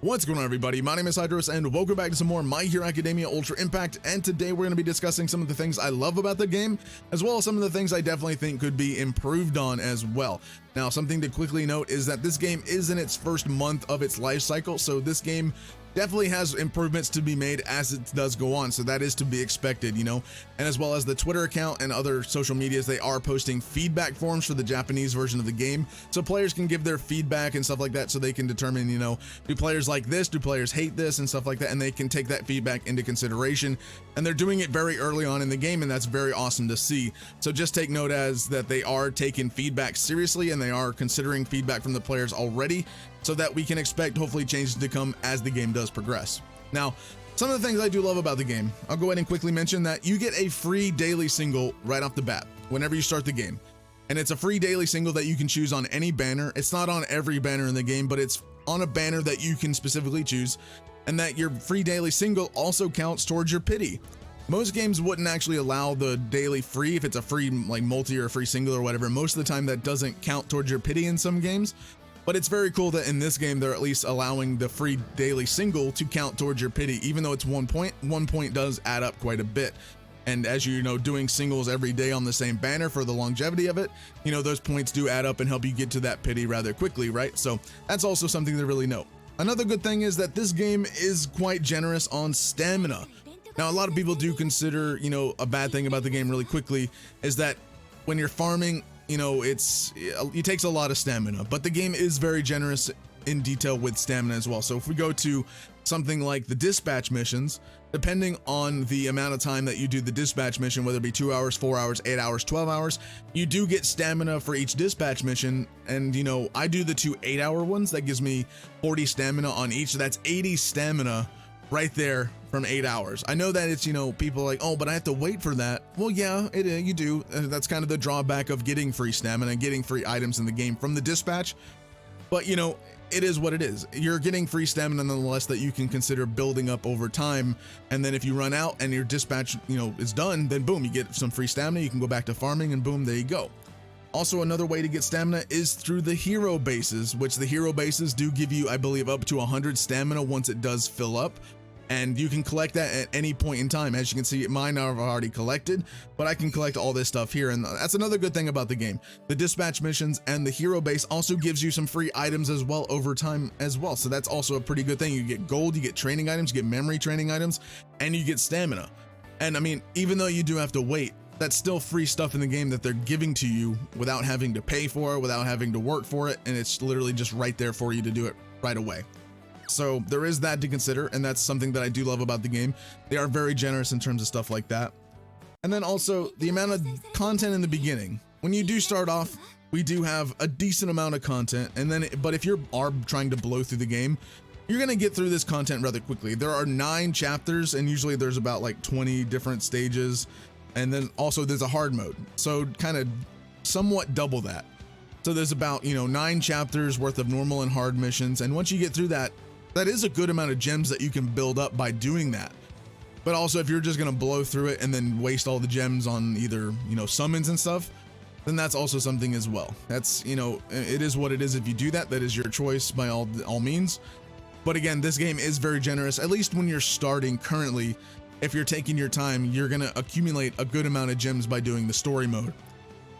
What's going on, everybody? My name is Hydros, and welcome back to some more My Hero Academia Ultra Impact. And today we're going to be discussing some of the things I love about the game, as well as some of the things I definitely think could be improved on as well. Now, something to quickly note is that this game is in its first month of its life cycle, so this game definitely has improvements to be made as it does go on, so that is to be expected, you know. And as well as the Twitter account and other social medias, they are posting feedback forms for the Japanese version of the game, so players can give their feedback and stuff like that, so they can determine, you know, do players like this, do players hate this, and stuff like that, and they can take that feedback into consideration. And they're doing it very early on in the game, and that's very awesome to see. So just take note as that they are taking feedback seriously, and they are considering feedback from the players already, so that we can expect hopefully changes to come as the game does progress. Now, some of the things I do love about the game, I'll go ahead and quickly mention that you get a free daily single right off the bat whenever you start the game. And it's a free daily single that you can choose on any banner. It's not on every banner in the game, but it's on a banner that you can specifically choose, and that your free daily single also counts towards your pity. Most games wouldn't actually allow the daily free if it's a free like multi or a free single or whatever. Most of the time that doesn't count towards your pity in some games. But it's very cool that in this game, they're at least allowing the free daily single to count towards your pity, even though it's 1 point. 1 point does add up quite a bit. And as you know, doing singles every day on the same banner for the longevity of it, you know, those points do add up and help you get to that pity rather quickly, right? So that's also something to really note. Another good thing is that this game is quite generous on stamina. Now, a lot of people do consider, you know, a bad thing about the game really quickly is that when you're farming, you know, it takes a lot of stamina, but the game is very generous in detail with stamina as well. So if we go to something like the dispatch missions, depending on the amount of time that you do the dispatch mission, whether it be 2 hours, 4 hours, 8 hours, 12 hours, you do get stamina for each dispatch mission. And, you know, I do the 2 8-hour ones. That gives me 40 stamina on each. So that's 80 stamina right there from 8 hours. I know that it's, you know, people are like, oh, but I have to wait for that. Well, yeah, you do. That's kind of the drawback of getting free stamina, getting free items in the game from the dispatch. But, you know, it is what it is. You're getting free stamina nonetheless that you can consider building up over time. And then if you run out and your dispatch, you know, is done, then boom, you get some free stamina. You can go back to farming and boom, there you go. Also, another way to get stamina is through the hero bases, which the hero bases do give you, I believe, up to 100 stamina once it does fill up. And you can collect that at any point in time. As you can see, mine I've already collected, but I can collect all this stuff here. And that's another good thing about the game. The dispatch missions and the hero base also gives you some free items as well over time as well. So that's also a pretty good thing. You get gold, you get training items, you get memory training items, and you get stamina. And I mean, even though you do have to wait, that's still free stuff in the game that they're giving to you without having to pay for it, without having to work for it. And it's literally just right there for you to do it right away. So there is that to consider, and that's something that I do love about the game. They are very generous in terms of stuff like that. And then also the amount of content in the beginning. When you do start off, we do have a decent amount of content, and then but if you are trying to blow through the game, you're gonna get through this content rather quickly. There are 9 chapters, and usually there's about like 20 different stages, and then also there's a hard mode, so kind of somewhat double that. So there's about, you know, 9 chapters worth of normal and hard missions, and once you get through that, that is a good amount of gems that you can build up by doing that. But also, if you're just going to blow through it and then waste all the gems on either, you know, summons and stuff, then that's also something as well. That's, you know, it is what it is. If you do that, that is your choice by all means. But again, this game is very generous, at least when you're starting currently. If you're taking your time, you're going to accumulate a good amount of gems by doing the story mode.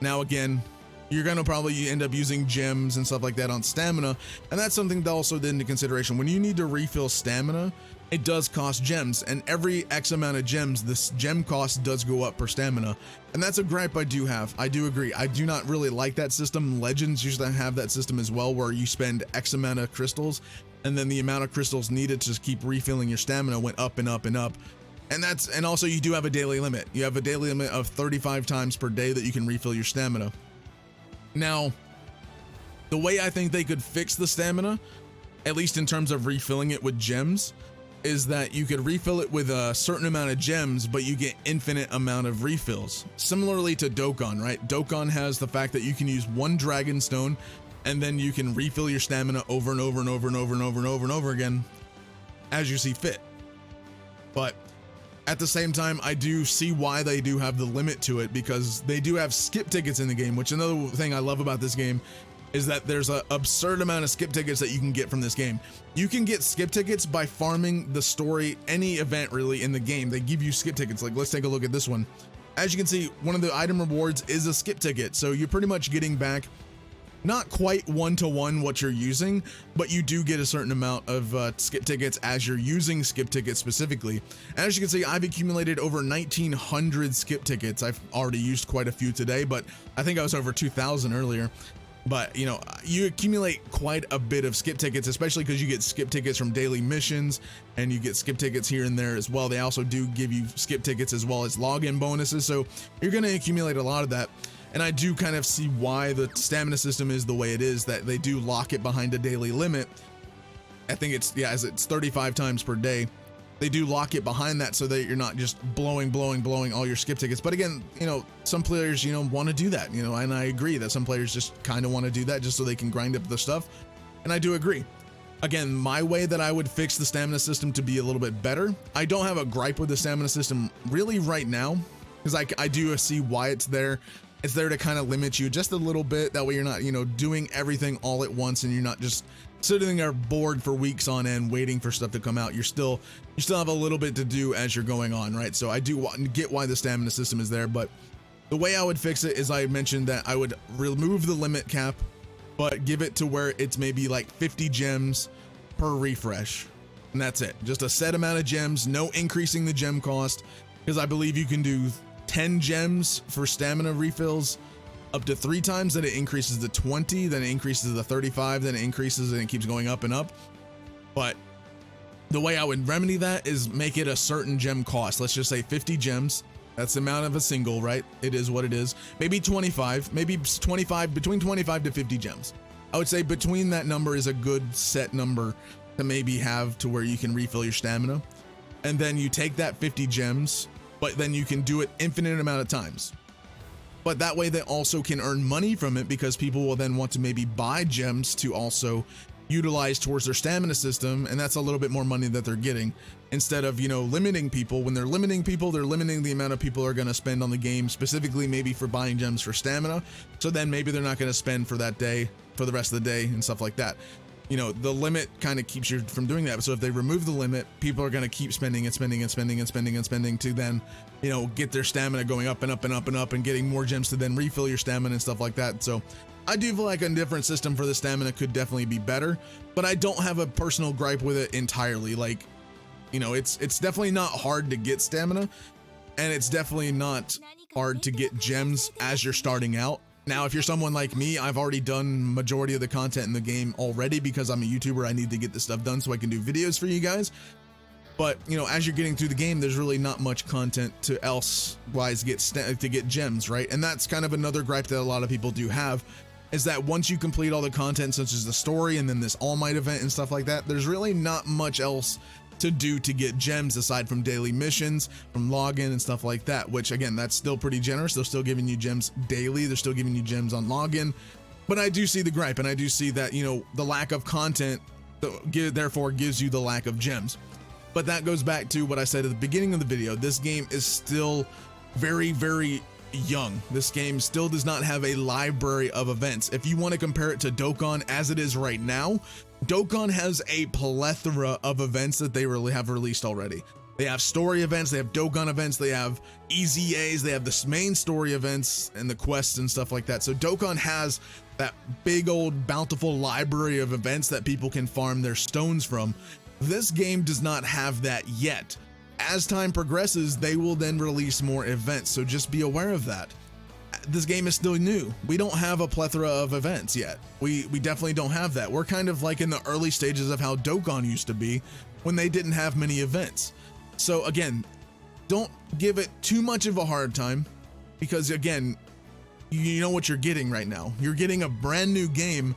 Now, again, you're going to probably end up using gems and stuff like that on stamina. And that's something to also take into consideration. When you need to refill stamina, it does cost gems. And every X amount of gems, this gem cost does go up per stamina. And that's a gripe I do have. I do agree. I do not really like that system. Legends usually have that system as well, where you spend X amount of crystals, and then the amount of crystals needed to keep refilling your stamina went up and up and up. And also you do have a daily limit. You have a daily limit of 35 times per day that you can refill your stamina. Now, the way I think they could fix the stamina, at least in terms of refilling it with gems, is that you could refill it with a certain amount of gems, but you get infinite amount of refills. Similarly to Dokkan, right? Dokkan has the fact that you can use 1 dragon stone, and then you can refill your stamina over and over and over and over and over and over and over again as you see fit. But at the same time, I do see why they do have the limit to it, because they do have skip tickets in the game, which another thing I love about this game is that there's an absurd amount of skip tickets that you can get from this game. You can get skip tickets by farming the story, any event really in the game. They give you skip tickets. Like, let's take a look at this one. As you can see, one of the item rewards is a skip ticket. So you're pretty much getting back not quite one-to-one what you're using, but you do get a certain amount of skip tickets as you're using skip tickets specifically. As you can see, I've accumulated over 1,900 skip tickets. I've already used quite a few today, but I think I was over 2,000 earlier. But you know, you accumulate quite a bit of skip tickets, especially because you get skip tickets from daily missions and you get skip tickets here and there as well. They also do give you skip tickets as well as login bonuses. So you're going to accumulate a lot of that. And I do kind of see why the stamina system is the way it is, that they do lock it behind a daily limit. I think it's 35 times per day. They do lock it behind that so that you're not just blowing all your skip tickets. But again, you know, some players, you know, want to do that, you know, and I agree that some players just kind of want to do that just so they can grind up the stuff. And I do agree. Again, my way that I would fix the stamina system to be a little bit better. I don't have a gripe with the stamina system really right now, because I do see why it's there. It's there to kind of limit you just a little bit. That way you're not, you know, doing everything all at once and you're not just sitting there bored for weeks on end waiting for stuff to come out. You still have a little bit to do as you're going on, right? So I do get why the stamina system is there, but the way I would fix it is I mentioned that I would remove the limit cap, but give it to where it's maybe like 50 gems per refresh. And that's it. Just a set amount of gems, no increasing the gem cost, because I believe you can do 10 gems for stamina refills up to 3 times, then it increases to 20, then it increases to 35, then it increases and it keeps going up and up. But the way I would remedy that is make it a certain gem cost. Let's just say 50 gems. That's the amount of a single, right? It is what it is. Maybe 25, maybe 25, between 25 to 50 gems. I would say between that number is a good set number to maybe have to where you can refill your stamina. And then you take that 50 gems, but then you can do it infinite amount of times. But that way they also can earn money from it, because people will then want to maybe buy gems to also utilize towards their stamina system, and that's a little bit more money that they're getting, instead of, you know, limiting people. When they're limiting people, they're limiting the amount of people are going to spend on the game, specifically maybe for buying gems for stamina. So then maybe they're not going to spend for that day, for the rest of the day and stuff like that. You know, the limit kind of keeps you from doing that. So if they remove the limit, people are going to keep spending and spending and spending and spending and spending to then, you know, get their stamina going up and up and up and up and getting more gems to then refill your stamina and stuff like that. So I do feel like a different system for the stamina could definitely be better, but I don't have a personal gripe with it entirely. Like, you know, it's definitely not hard to get stamina, and it's definitely not hard to get gems as you're starting out. Now, if you're someone like me, I've already done majority of the content in the game already because I'm a YouTuber. I need to get this stuff done so I can do videos for you guys. But, you know, as you're getting through the game, there's really not much content to get gems, right? And that's kind of another gripe that a lot of people do have, is that once you complete all the content, such as the story and then this All Might event and stuff like that, there's really not much else to do to get gems aside from daily missions, from login and stuff like that, which again, that's still pretty generous. They're still giving you gems daily. They're still giving you gems on login. But I do see the gripe, and I do see that, you know, the lack of content therefore gives you the lack of gems. But that goes back to what I said at the beginning of the video. This game is still very, very young. This game still does not have a library of events. If you want to compare it to Dokkan as it is right now, Dokkan has a plethora of events that they really have released already. They have story events, they have Dokkan events, they have EZAs, they have the main story events and the quests and stuff like that. So Dokkan has that big old bountiful library of events that people can farm their stones from. This game does not have that yet. As time progresses, they will then release more events, so just be aware of that. This game is still new. We don't have a plethora of events yet. We definitely don't have that. We're kind of like in the early stages of how Dokkan used to be when they didn't have many events. So again, don't give it too much of a hard time, because again, you know what you're getting right now. You're getting a brand new game,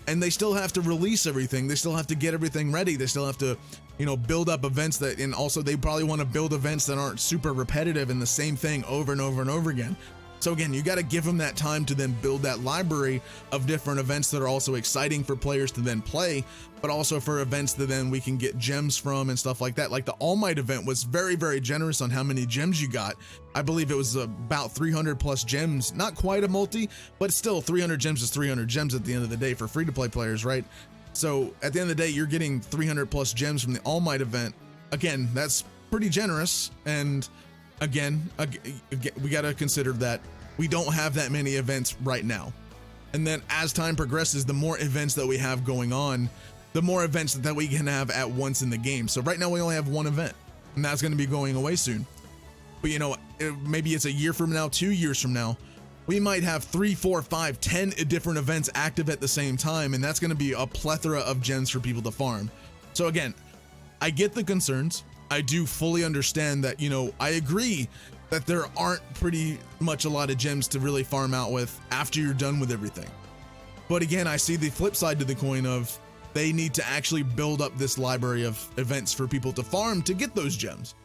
and they still have to release everything. They still have to get everything ready. They still have to, you know, build up events that, and also they probably want to build events that aren't super repetitive and the same thing over and over and over again. So again, you got to give them that time to then build that library of different events that are also exciting for players to then play, but also for events that then we can get gems from and stuff like that. Like the All Might event was very, very generous on how many gems you got. I believe it was about 300 plus gems, not quite a multi, but still 300 gems is 300 gems at the end of the day for free to play players, right? So at the end of the day, you're getting 300 plus gems from the All Might event. Again, that's pretty generous. And again, we got to consider that we don't have that many events right now. And then as time progresses, the more events that we have going on, the more events that we can have at once in the game. So right now we only have one event, and that's going to be going away soon. But you know, maybe it's a year from now, 2 years from now, we might have 3, 4, 5, 10 different events active at the same time. And that's going to be a plethora of gems for people to farm. So again, I get the concerns. I do fully understand that, you know, I agree that there aren't pretty much a lot of gems to really farm out with after you're done with everything. But again, I see the flip side to the coin of they need to actually build up this library of events for people to farm to get those gems.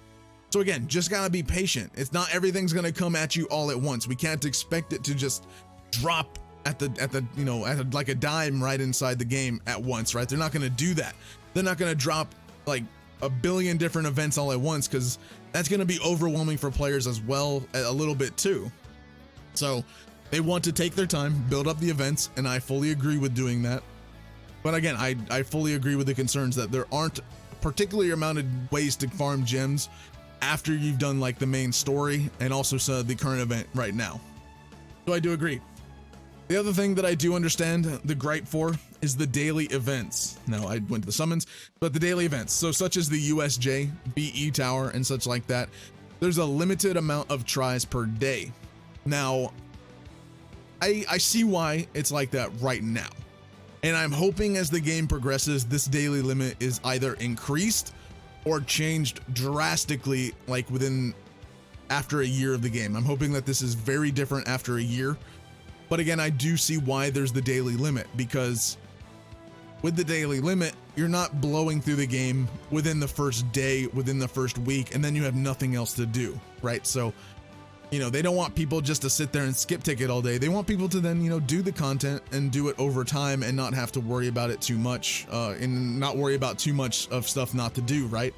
So again, just gotta be patient. It's not everything's gonna come at you all at once. We can't expect it to just drop at like a dime right inside the game at once, right? They're not gonna do that. They're not gonna drop like a billion different events all at once, because that's going to be overwhelming for players as well, a little bit too. So they want to take their time, build up the events, and I fully agree with doing that. But again, I fully agree with the concerns that there aren't particularly amount of ways to farm gems after you've done like the main story and also the current event right now. So I do agree. The other thing that I do understand the gripe for is the daily events. Now, I went to the summons, but the daily events. So such as the USJ, BE Tower, and such like that, there's a limited amount of tries per day. Now, I see why it's like that right now. And I'm hoping as the game progresses, this daily limit is either increased or changed drastically, like after a year of the game. I'm hoping that this is very different after a year. But again, I do see why there's the daily limit, because with the daily limit, you're not blowing through the game within the first day, within the first week, and then you have nothing else to do, right? So, you know, they don't want people just to sit there and skip ticket all day. They want people to then, you know, do the content and do it over time and not have to worry about it too much, and not worry about too much of stuff not to do, right?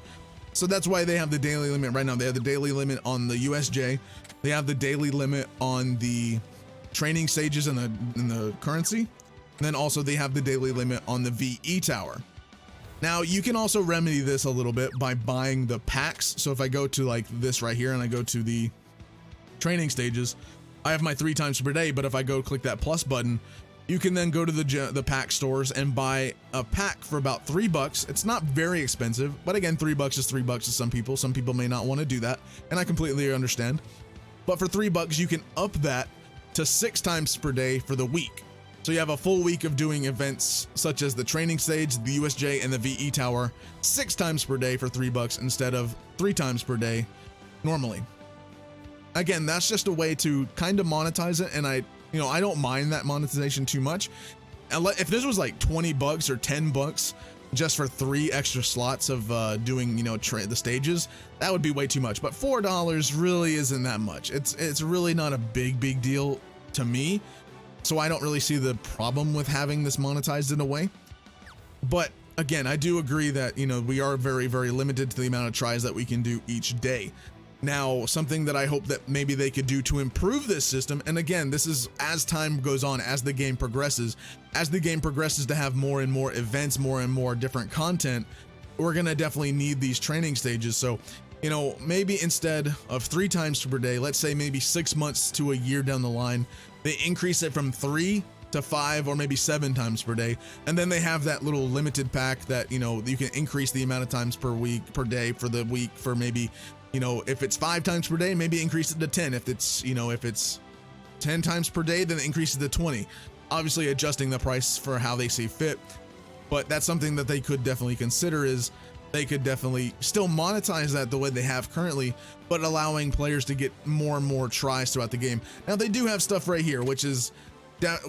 So that's why they have the daily limit right now. They have the daily limit on the USJ. They have the daily limit on the training stages in the currency. And then also they have the daily limit on the VE Tower. Now you can also remedy this a little bit by buying the packs. So if I go to like this right here and I go to the training stages, I have my 3 times per day. But if I go click that plus button, you can then go to the pack stores and buy a pack for about $3. It's not very expensive, but again, $3 is $3 to some people. Some people may not want to do that, and I completely understand. But for $3, you can up that to 6 times per day for the week. So you have a full week of doing events such as the training stage, the USJ, and the VE Tower 6 times per day for $3 instead of 3 times per day normally. Again, that's just a way to kind of monetize it, and I don't mind that monetization too much. If this was like $20 or $10 just for 3 extra slots of doing, you know, the stages, that would be way too much. But $4 really isn't that much. It's really not a big deal to me. So I don't really see the problem with having this monetized in a way. But again, I do agree that, you know, we are very, very limited to the amount of tries that we can do each day. Now, something that I hope that maybe they could do to improve this system, and again, this is as time goes on, as the game progresses to have more and more events, more and more different content, we're gonna definitely need these training stages. So, you know, maybe instead of 3 times per day, let's say maybe 6 months to a year down the line, they increase it from 3 to 5 or maybe 7 times per day. And then they have that little limited pack that, you know, you can increase the amount of times per day for the week for maybe, you know, if it's 5 times per day, maybe increase it to 10. If it's 10 times per day, then increase it to 20. Obviously adjusting the price for how they see fit. But that's something that they could definitely consider, is they could definitely still monetize that the way they have currently, but allowing players to get more and more tries throughout the game. Now they do have stuff right here, which is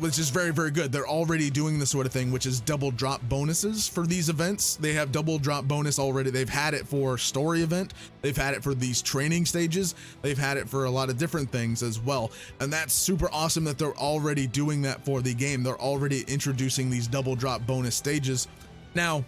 which is very, very good. They're already doing this sort of thing, which is double drop bonuses for these events. They have double drop bonus already. They've had it for story event. They've had it for these training stages. They've had it for a lot of different things as well. And that's super awesome that they're already doing that for the game. They're already introducing these double drop bonus stages. Now,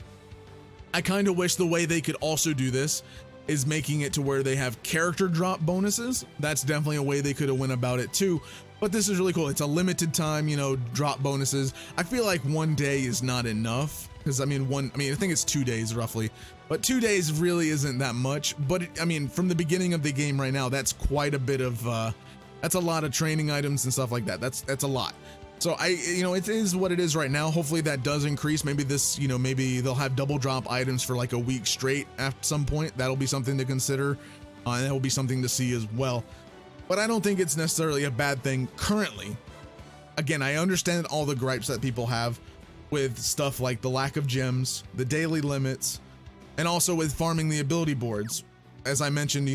I kind of wish the way they could also do this is making it to where they have character drop bonuses. That's definitely a way they could have went about it too. But this is really cool. It's a limited time, you know, drop bonuses. I feel like 1 day is not enough because I think it's 2 days roughly, but 2 days really isn't that much. But I mean, from the beginning of the game right now, that's quite a bit of, that's a lot of training items and stuff like that. That's a lot. So it is what it is right now. Hopefully that does increase. Maybe this, maybe they'll have double drop items for like a week straight at some point. That'll be something to consider. And that will be something to see as well. But I don't think it's necessarily a bad thing currently. Again, I understand all the gripes that people have with stuff like the lack of gems, the daily limits, and also with farming the ability boards. As I mentioned,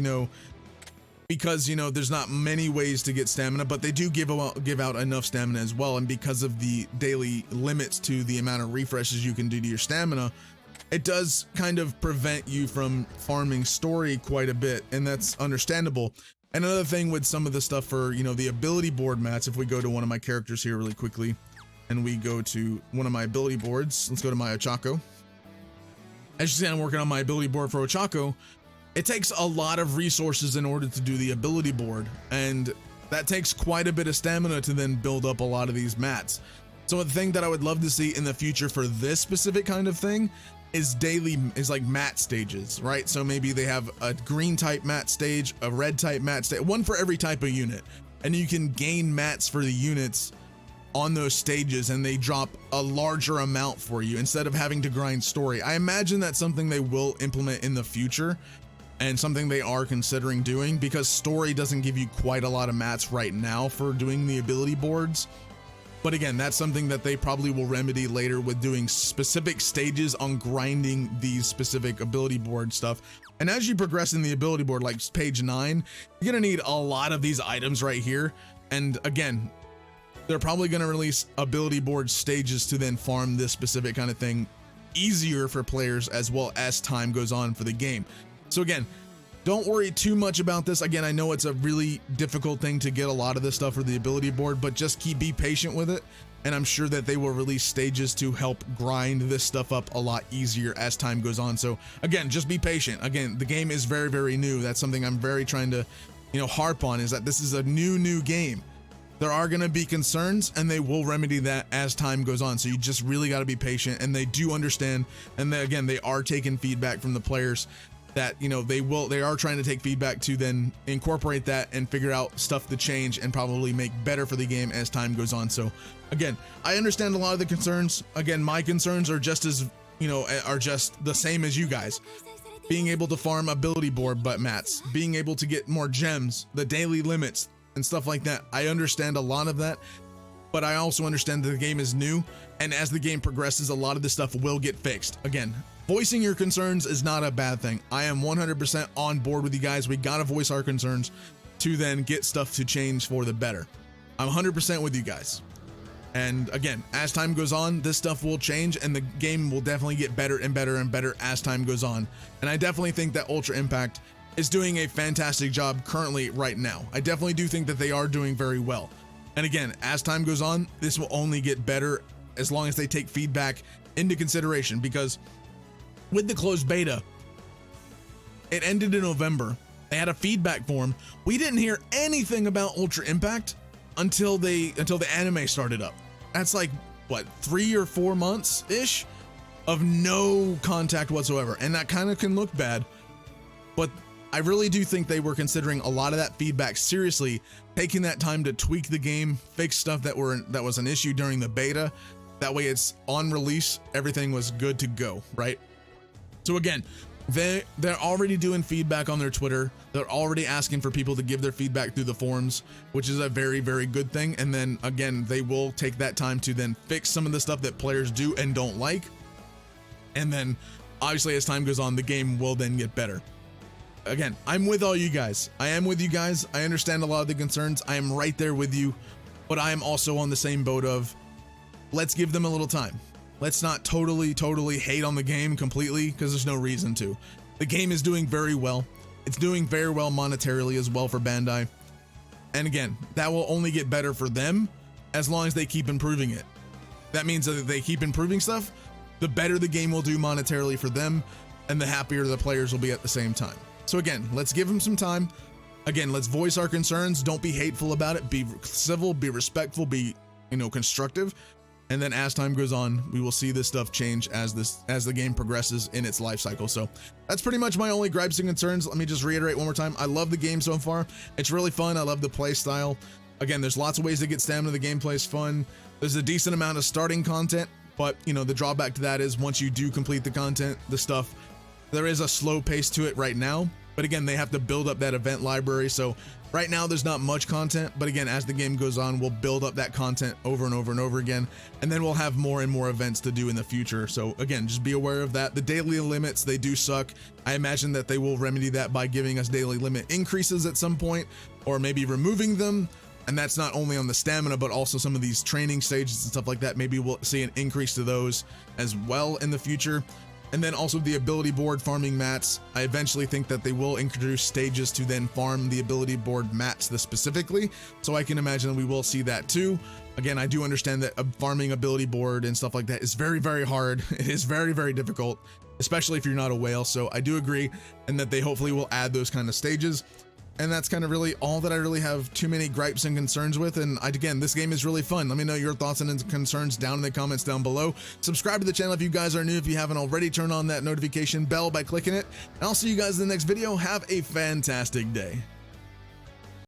because there's not many ways to get stamina, but they do give out enough stamina as well. And because of the daily limits to the amount of refreshes you can do to your stamina, it does kind of prevent you from farming story quite a bit, and that's understandable. And another thing with some of the stuff for, the ability board mats, if we go to one of my characters here really quickly, and we go to one of my ability boards, let's go to my Ochako. As you see, I'm working on my ability board for Ochako. It takes a lot of resources in order to do the ability board, and that takes quite a bit of stamina to then build up a lot of these mats. So the thing that I would love to see in the future for this specific kind of thing is like mat stages, right? So maybe they have a green type mat stage, a red type mat stage, one for every type of unit, and you can gain mats for the units on those stages, and they drop a larger amount for you instead of having to grind story. I imagine that's something they will implement in the future, and something they are considering doing, because story doesn't give you quite a lot of mats right now for doing the ability boards. But again, that's something that they probably will remedy later with doing specific stages on grinding these specific ability board stuff. And as you progress in the ability board, like page 9, you're gonna need a lot of these items right here. And again, they're probably gonna release ability board stages to then farm this specific kind of thing easier for players as well as time goes on for the game. So again, don't worry too much about this. Again, I know it's a really difficult thing to get a lot of this stuff for the ability board, but just be patient with it. And I'm sure that they will release stages to help grind this stuff up a lot easier as time goes on. So again, just be patient. Again, the game is very, very new. That's something I'm very trying to, harp on, is that this is a new game. There are going to be concerns, and they will remedy that as time goes on. So you just really got to be patient, and they do understand. And again, they are taking feedback from the players that they are trying to take feedback to then incorporate that and figure out stuff to change and probably make better for the game as time goes on. So again, I understand a lot of the concerns. Again, my concerns are just as are just the same as you guys. Being able to farm ability board mats, being able to get more gems, the daily limits and stuff like that. I understand a lot of that, but I also understand that the game is new, and as the game progresses, a lot of this stuff will get fixed. Again, voicing your concerns is not a bad thing. I am 100% on board with you guys. We gotta voice our concerns to then get stuff to change for the better. I'm 100% with you guys. And again, as time goes on, this stuff will change, and the game will definitely get better and better and better as time goes on. And I definitely think that Ultra Impact is doing a fantastic job currently right now. I definitely do think that they are doing very well. And again, as time goes on, this will only get better as long as they take feedback into consideration, because with the closed beta, it ended in November. They had a feedback form. We didn't hear anything about Ultra Impact until the anime started up. That's like, what, 3 or 4 months ish of no contact whatsoever. And that kind of can look bad, but I really do think they were considering a lot of that feedback seriously, taking that time to tweak the game, fix stuff that was an issue during the beta. That way it's on release, everything was good to go, right? So again, they're already doing feedback on their Twitter. They're already asking for people to give their feedback through the forums, which is a very, very good thing. And then again, they will take that time to then fix some of the stuff that players do and don't like. And then obviously as time goes on, the game will then get better. Again, I'm with all you guys. I am with you guys. I understand a lot of the concerns. I am right there with you. but I am also on the same boat of, let's give them a little time. Let's not totally hate on the game completely, because there's no reason to. The game is doing very well. It's doing very well monetarily as well for Bandai. And again, that will only get better for them as long as they keep improving it. That means that if they keep improving stuff, the better the game will do monetarily for them, and the happier the players will be at the same time. So again, let's give them some time. Again, let's voice our concerns. Don't be hateful about it. Be civil, be respectful, be, constructive. And then as time goes on, we will see this stuff change as the game progresses in its life cycle. So that's pretty much my only gripes and concerns. Let me just reiterate one more time. I love the game so far. It's really fun. I love the play style. Again, there's lots of ways to get stamina. The gameplay is fun. There's a decent amount of starting content, but the drawback to that is once you do complete the content, there is a slow pace to it right now. But again, they have to build up that event library. So right now there's not much content, but again, as the game goes on, we'll build up that content over and over and over again. And then we'll have more and more events to do in the future. So again, just be aware of that. The daily limits, they do suck. I imagine that they will remedy that by giving us daily limit increases at some point, or maybe removing them. And that's not only on the stamina, but also some of these training stages and stuff like that. Maybe we'll see an increase to those as well in the future. And then also the ability board farming mats. I eventually think that they will introduce stages to then farm the ability board mats specifically. So I can imagine we will see that too. Again, I do understand that farming ability board and stuff like that is very, very hard. It is very, very difficult, especially if you're not a whale. So I do agree, and that they hopefully will add those kind of stages. And that's kind of really all that I really have too many gripes and concerns with. And again, this game is really fun. Let me know your thoughts and concerns down in the comments down below. Subscribe to the channel if you guys are new. If you haven't already, turn on that notification bell by clicking it. And I'll see you guys in the next video. Have a fantastic day.